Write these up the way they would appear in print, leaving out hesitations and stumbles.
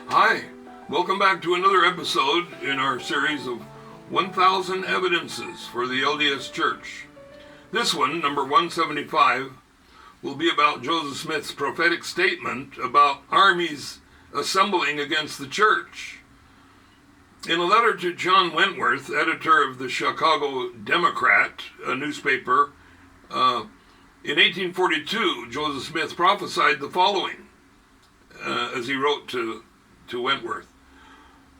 Hi, welcome back to another episode in our series of 1,000 Evidences for the LDS Church. This one, number 175, will be about Joseph Smith's prophetic statement about armies assembling against the church. In a letter to John Wentworth, editor of the Chicago Democrat, a newspaper, in 1842, Joseph Smith prophesied the following, as he wrote to Wentworth.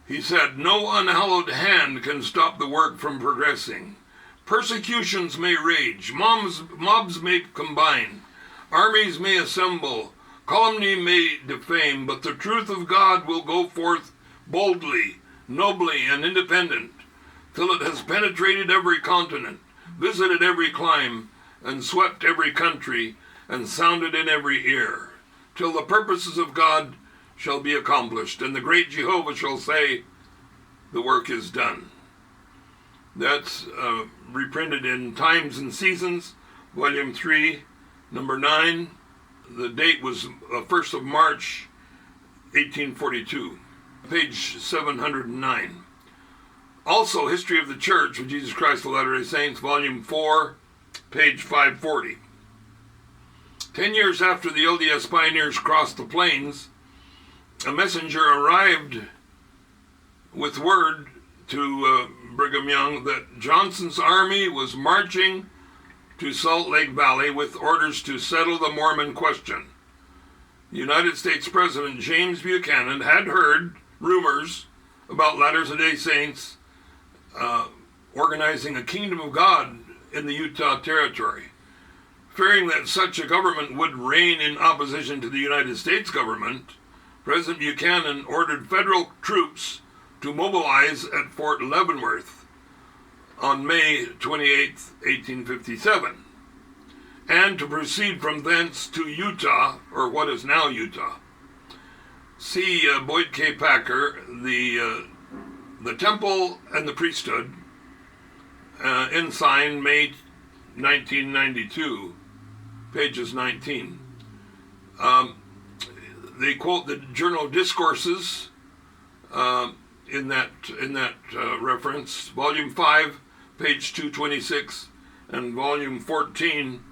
He said, "No unhallowed hand can stop the work from progressing. Persecutions may rage, mobs may combine, armies may assemble, calumny may defame, but the truth of God will go forth boldly, nobly, and independent, till it has penetrated every continent, visited every clime, and swept every country, and sounded in every ear, till the purposes of God shall be accomplished, and the great Jehovah shall say, the work is done." That's reprinted in Times and Seasons, Volume 3, number 9. The date was 1st of March, 1842, page 709. Also, History of the Church of Jesus Christ of Latter-day Saints, Volume 4, page 540. 10 years after the LDS pioneers crossed the plains, a messenger arrived with word to Brigham Young that Johnson's army was marching to Salt Lake Valley with orders to settle the Mormon question. United States President James Buchanan had heard rumors about Latter-day Saints organizing a kingdom of God in the Utah Territory. Fearing that such a government would reign in opposition to the United States government, President Buchanan ordered federal troops to mobilize at Fort Leavenworth on May 28, 1857, and to proceed from thence to Utah, or what is now Utah. See Boyd K. Packer, the Temple and the Priesthood, Ensign, May 1992, pages 19. They quote the Journal of Discourses in that reference, Volume 5, page 226, and Volume 14,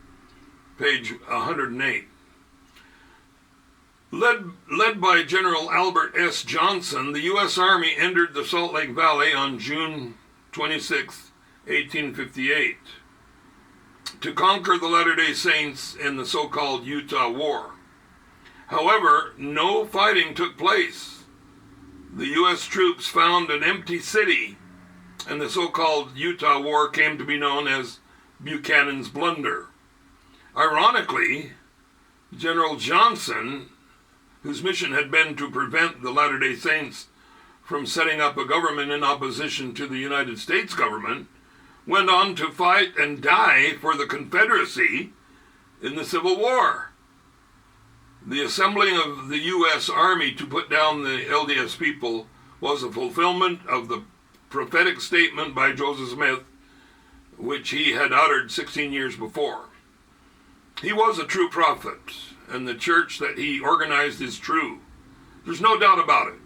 page 108. Led by General Albert S. Johnson, the U.S. Army entered the Salt Lake Valley on June 26, 1858, to conquer the Latter-day Saints in the so-called Utah War. However, no fighting took place. The U.S. troops found an empty city, and the so-called Utah War came to be known as Buchanan's Blunder. Ironically, General Johnson, whose mission had been to prevent the Latter-day Saints from setting up a government in opposition to the United States government, went on to fight and die for the Confederacy in the Civil War. The assembling of the U.S. Army to put down the LDS people was a fulfillment of the prophetic statement by Joseph Smith, which he had uttered 16 years before. He was a true prophet, and the church that he organized is true. There's no doubt about it.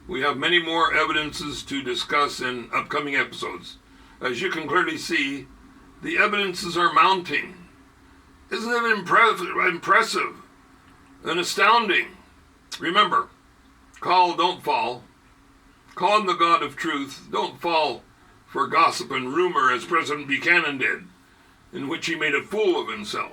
We have many more evidences to discuss in upcoming episodes. As you can clearly see, the evidences are mounting. Isn't it impressive and astounding? Remember, call, don't fall. Call on the God of truth. Don't fall for gossip and rumor as President Buchanan did, in which he made a fool of himself.